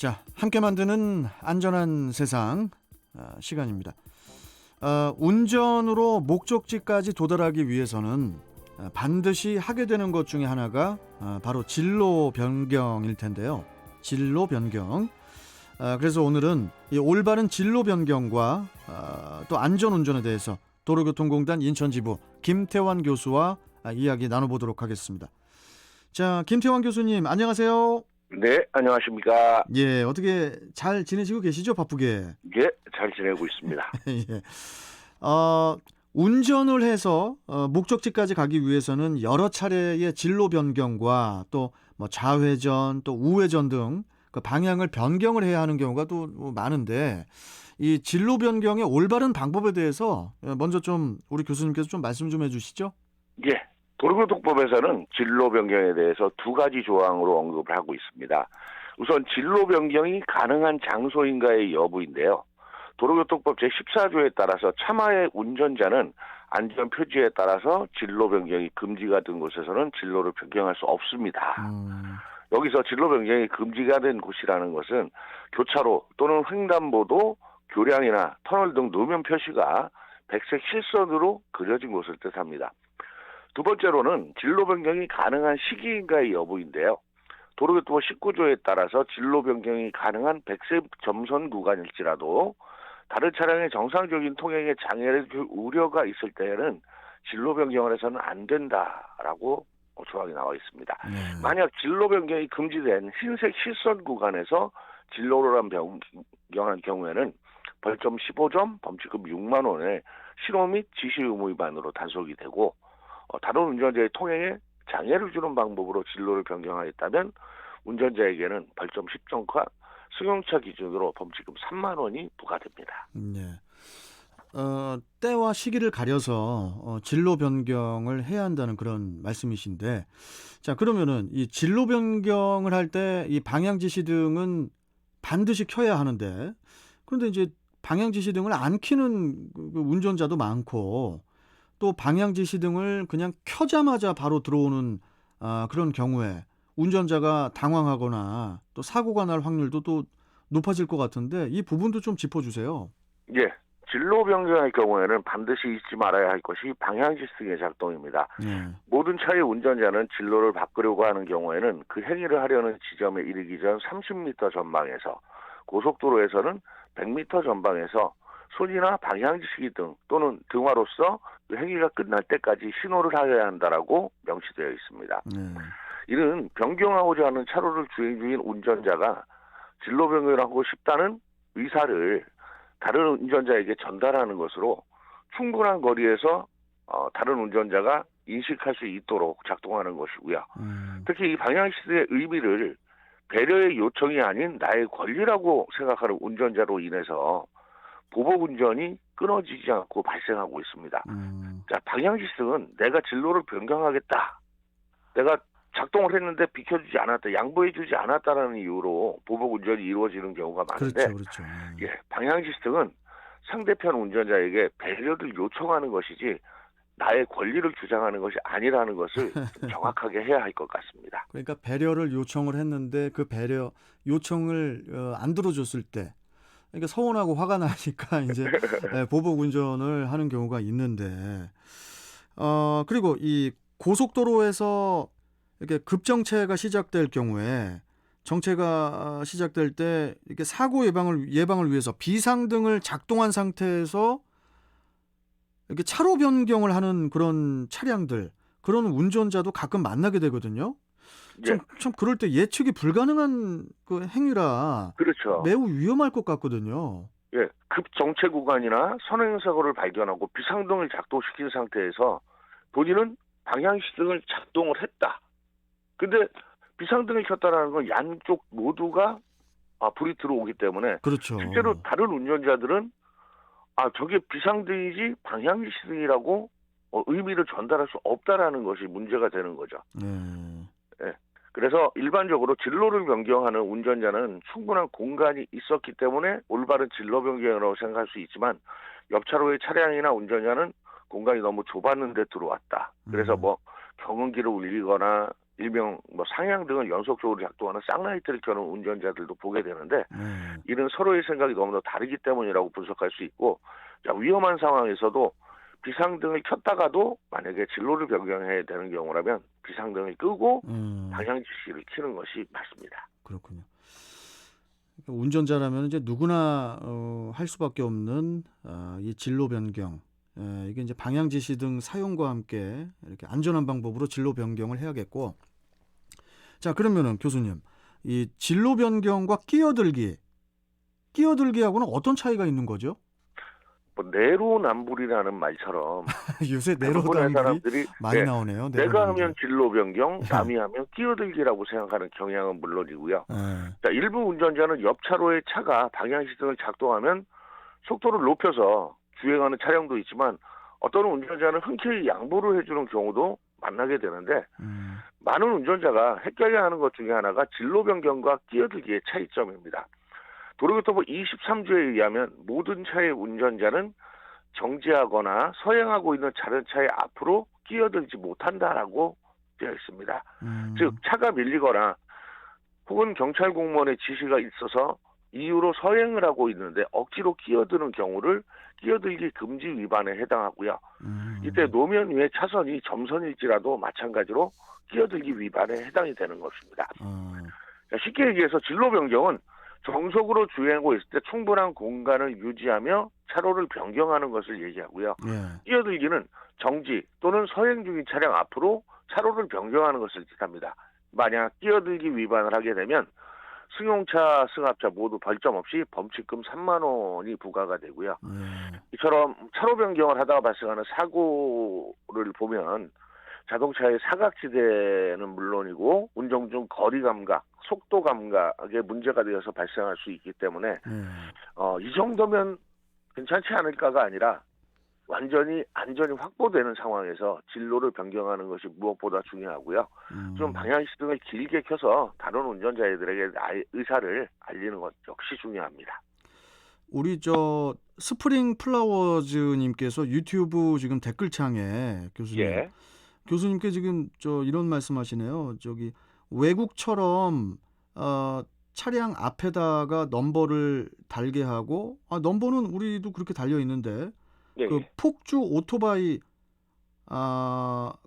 자, 함께 만드는 안전한 세상 시간입니다. 운전으로 목적지까지 도달하기 위해서는 반드시 하게 되는 것 중에 하나가 바로 진로 변경일 텐데요. 진로 변경. 그래서 오늘은 이 올바른 진로 변경과 또 안전운전에 대해서 도로교통공단 인천지부 김태환 교수와 이야기 나눠보도록 하겠습니다. 자, 김태환 교수님 안녕하세요. 네, 안녕하십니까. 예, 어떻게 잘 지내시고 계시죠? 바쁘게. 예, 잘 지내고 있습니다. 예. 운전을 해서 목적지까지 가기 위해서는 여러 차례의 진로 변경과 또 뭐 좌회전, 또 우회전 등 그 방향을 변경을 해야 하는 경우가 또 많은데 이 진로 변경의 올바른 방법에 대해서 먼저 좀 우리 교수님께서 좀 말씀 좀 해주시죠. 예, 도로교통법에서는 진로 변경에 대해서 두 가지 조항으로 언급을 하고 있습니다. 우선 진로 변경이 가능한 장소인가의 여부인데요. 도로교통법 제14조에 따라서 차마의 운전자는 안전 표지에 따라서 진로 변경이 금지가 된 곳에서는 진로를 변경할 수 없습니다. 여기서 진로 변경이 금지가 된 곳이라는 것은 교차로 또는 횡단보도, 교량이나 터널 등 노면 표시가 백색 실선으로 그려진 곳을 뜻합니다. 두 번째로는 진로 변경이 가능한 시기인가의 여부인데요. 도로교통법 19조에 따라서 진로 변경이 가능한 백색 점선 구간일지라도 다른 차량의 정상적인 통행에 장애를 줄 우려가 있을 때에는 진로 변경을 해서는 안 된다라고 조항이 나와 있습니다. 만약 진로 변경이 금지된 흰색 실선 구간에서 진로를 변경한 경우에는 벌점 15점, 범칙금 6만 원에 신호 및 지시 의무 위반으로 단속이 되고 다른 운전자의 통행에 장애를 주는 방법으로 진로를 변경하였다면 운전자에게는 벌점 10점과 승용차 기준으로 범칙금 3만 원이 부과됩니다. 네. 때와 시기를 가려서 진로 변경을 해야 한다는 그런 말씀이신데, 자, 그러면은 이 진로 변경을 할 때 이 방향 지시 등은 반드시 켜야 하는데, 그런데 이제 방향 지시 등을 안 켜는 그 운전자도 많고, 또 방향 지시 등을 그냥 켜자마자 바로 들어오는 그런 경우에 운전자가 당황하거나 또 사고가 날 확률도 또 높아질 것 같은데 이 부분도 좀 짚어주세요. 예, 진로 변경할 경우에는 반드시 잊지 말아야 할 것이 방향지시등의 작동입니다. 모든 차의 운전자는 진로를 바꾸려고 하는 경우에는 그 행위를 하려는 지점에 이르기 전 30m 전방에서, 고속도로에서는 100m 전방에서 손이나 방향지시기 등 또는 등화로서 그 행위가 끝날 때까지 신호를 하여야 한다라고 명시되어 있습니다. 이는 변경하고자 하는 차로를 주행 중인 운전자가 진로 변경을 하고 싶다는 의사를 다른 운전자에게 전달하는 것으로 충분한 거리에서 다른 운전자가 인식할 수 있도록 작동하는 것이고요. 특히 이 방향지시의 의미를 배려의 요청이 아닌 나의 권리라고 생각하는 운전자로 인해서 보복운전이 끊어지지 않고 발생하고 있습니다. 자, 방향지시등은 내가 진로를 변경하겠다, 내가 작동을 했는데 비켜주지 않았다, 양보해주지 않았다라는 이유로 보복운전이 이루어지는 경우가 많은데, 그렇죠. 예, 방향지시등은 상대편 운전자에게 배려를 요청하는 것이지 나의 권리를 주장하는 것이 아니라는 것을 정확하게 해야 할 것 같습니다. 그러니까 배려를 요청을 했는데 그 배려 요청을 안 들어줬을 때, 그러니까 서운하고 화가 나니까 이제 보복 운전을 하는 경우가 있는데, 그리고 이 고속도로에서 이렇게 급정체가 시작될 경우에 정체가 시작될 때 이렇게 사고 예방을 위해서 비상등을 작동한 상태에서 이렇게 차로 변경을 하는 그런 차량들, 그런 운전자도 가끔 만나게 되거든요. 참 그럴 때 예측이 불가능한 그 행위라 그렇죠. 매우 위험할 것 같거든요. 예, 급정체 구간이나 선행사고를 발견하고 비상등을 작동시킨 상태에서 본인은 방향시등을 작동을 했다. 근데 비상등을 켰다라는 건 양쪽 모두가 불이 들어오기 때문에, 그렇죠. 실제로 다른 운전자들은 저게 비상등이지 방향지시등이라고 의미를 전달할 수 없다라는 것이 문제가 되는 거죠. 예. 그래서 일반적으로 진로를 변경하는 운전자는 충분한 공간이 있었기 때문에 올바른 진로 변경이라고 생각할 수 있지만, 옆차로의 차량이나 운전자는 공간이 너무 좁았는데 들어왔다, 그래서 뭐 경운기를 울리거나 일명 뭐 상향 등을 연속적으로 작동하는 쌍라이트를 켜는 운전자들도 보게 되는데 이는 서로의 생각이 너무나 다르기 때문이라고 분석할 수 있고 자, 위험한 상황에서도 비상등을 켰다가도 만약에 진로를 변경해야 되는 경우라면 비상등을 끄고 방향 지시를 켜는 것이 맞습니다. 그렇군요. 그러니까 운전자라면 이제 누구나 할 수밖에 없는 이 진로 변경. 이게 이제 방향 지시 등 사용과 함께 이렇게 안전한 방법으로 진로 변경을 해야겠고. 자, 그러면은 교수님, 이 진로 변경과 끼어들기하고는 어떤 차이가 있는 거죠? 뭐 내로남불이라는 말처럼 요새 대부분의 내로남불이 사람들이 많이 나오네요. 내가 내로남불. 하면 진로 변경, 남이 하면 끼어들기라고 생각하는 경향은 물론이고요. 예. 자, 일부 운전자는 옆 차로의 차가 방향 시등을 작동하면 속도를 높여서 주행하는 차량도 있지만 어떤 운전자는 흔쾌히 양보를 해주는 경우도 만나게 되는데 많은 운전자가 헷갈려하는 것 중에 하나가 진로 변경과 끼어들기의 차이점입니다. 도로교통법 23조에 의하면 모든 차의 운전자는 정지하거나 서행하고 있는 다른 차의 앞으로 끼어들지 못한다라고 되어 있습니다. 즉 차가 밀리거나 혹은 경찰 공무원의 지시가 있어서 이유로 서행을 하고 있는데 억지로 끼어드는 경우를 끼어들기 금지 위반에 해당하고요. 이때 노면 위의 차선이 점선일지라도 마찬가지로 끼어들기 위반에 해당이 되는 것입니다. 쉽게 얘기해서 진로 변경은 정속으로 주행하고 있을 때 충분한 공간을 유지하며 차로를 변경하는 것을 얘기하고요. 끼어들기는 정지 또는 서행 중인 차량 앞으로 차로를 변경하는 것을 뜻합니다. 만약 끼어들기 위반을 하게 되면 승용차, 승합차 모두 벌점 없이 범칙금 3만 원이 부과가 되고요. 이처럼 차로 변경을 하다가 발생하는 사고를 보면 자동차의 사각지대는 물론이고 운전 중 거리 감각, 속도 감각에 문제가 되어서 발생할 수 있기 때문에 이 정도면 괜찮지 않을까가 아니라 완전히 안전이 확보되는 상황에서 진로를 변경하는 것이 무엇보다 중요하고요. 좀 방향시등을 길게 켜서 다른 운전자들에게 의사를 알리는 것 역시 중요합니다. 우리 저 스프링 플라워즈님께서 유튜브 지금 댓글창에 교수님, 교수님께 지금 저 이런 말씀하시네요. 저기 외국처럼 차량 앞에다가 넘버를 달게 하고 넘버는 우리도 그렇게 달려 있는데 그 폭주 오토바이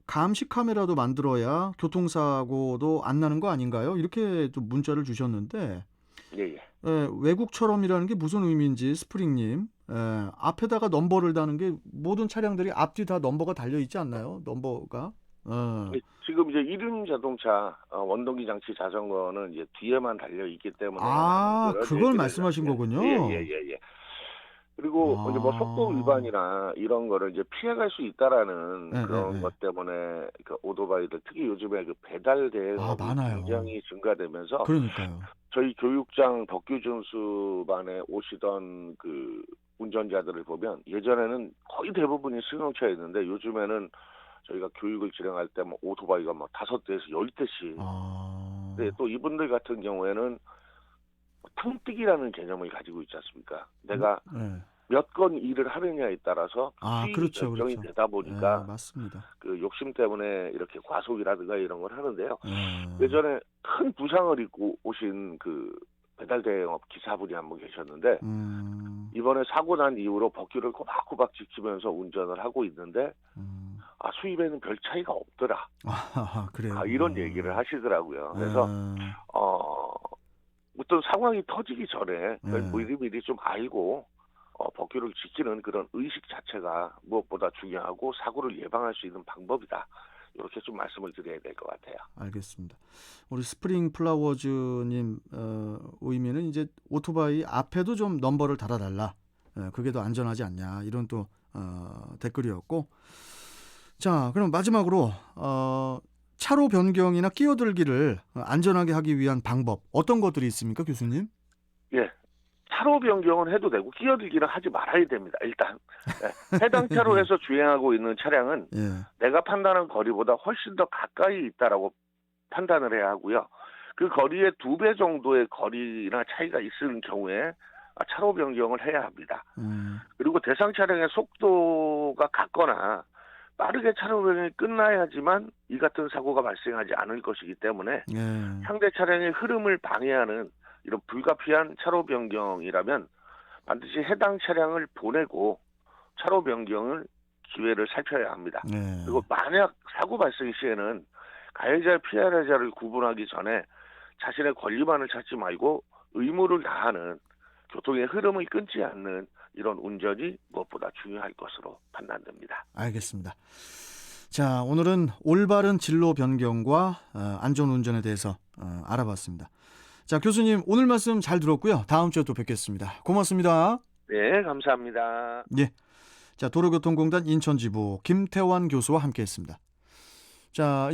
감시 카메라도 만들어야 교통사고도 안 나는 거 아닌가요? 이렇게 좀 문자를 주셨는데 외국처럼이라는 게 무슨 의미인지 스프링님 앞에다가 넘버를 다는 게 모든 차량들이 앞뒤 다 넘버가 달려 있지 않나요? 넘버가 지금 이제 이륜 자동차 원동기 장치 자전거는 이제 뒤에만 달려 있기 때문에 그걸 말씀하신 거군요. 예. 그리고 이제 뭐 속도 위반이나 이런 거를 이제 피해갈 수 있다라는 그런 것 때문에 그 오토바이들 특히 요즘에 그 배달 대행업이 굉장히 증가되면서 그러니까요. 저희 교육장 법규 준수반에 오시던 그 운전자들을 보면 예전에는 거의 대부분이 승용차였는데 요즘에는 저희가 교육을 진행할 때 뭐 오토바이가 뭐 5대에서 10대씩. 근데 또 이분들 같은 경우에는 탕뛰기라는 개념을 가지고 있지 않습니까? 내가 몇 건 일을 하느냐에 따라서 수익이 결정이 되다 보니까 맞습니다. 그 욕심 때문에 이렇게 과속이라든가 이런 걸 하는데요. 예전에 큰 부상을 입고 오신 그 배달 대행업 기사분이 한 분 계셨는데 이번에 사고 난 이후로 법규를 꼬박꼬박 지키면서 운전을 하고 있는데 수입에는 별 차이가 없더라. 그래요. 이런 얘기를 하시더라고요. 그래서 어떤 상황이 터지기 전에 미리미리 좀 알고 법규를 지키는 그런 의식 자체가 무엇보다 중요하고 사고를 예방할 수 있는 방법이다. 이렇게 좀 말씀을 드려야 될 것 같아요. 알겠습니다. 우리 스프링 플라워즈님 의미는 이제 오토바이 앞에도 좀 넘버를 달아달라. 그게 더 안전하지 않냐 이런 또 댓글이었고 자 그럼 마지막으로 차로 변경이나 끼어들기를 안전하게 하기 위한 방법 어떤 것들이 있습니까 교수님? 차로 변경은 해도 되고 끼어들기는 하지 말아야 됩니다. 일단 해당 차로에서 주행하고 있는 차량은 내가 판단한 거리보다 훨씬 더 가까이 있다라고 판단을 해야 하고요. 그 거리의 2배 정도의 거리나 차이가 있을 경우에 차로 변경을 해야 합니다. 그리고 대상 차량의 속도가 같거나 빠르게 차로 변경이 끝나야지만 이 같은 사고가 발생하지 않을 것이기 때문에 예. 상대 차량의 흐름을 방해하는 이런 불가피한 차로 변경이라면 반드시 해당 차량을 보내고 차로 변경을 기회를 살펴야 합니다. 네. 그리고 만약 사고 발생 시에는 가해자 피해자를 구분하기 전에 자신의 권리만을 찾지 말고 의무를 다하는 교통의 흐름을 끊지 않는 이런 운전이 무엇보다 중요할 것으로 판단됩니다. 알겠습니다. 자, 오늘은 올바른 진로 변경과 안전 운전에 대해서 알아봤습니다. 자, 교수님 오늘 말씀 잘 들었고요. 다음 주에 또 뵙겠습니다. 고맙습니다. 네, 감사합니다. 예. 자, 도로교통공단 인천지부 김태환 교수와 함께했습니다. 자, 이제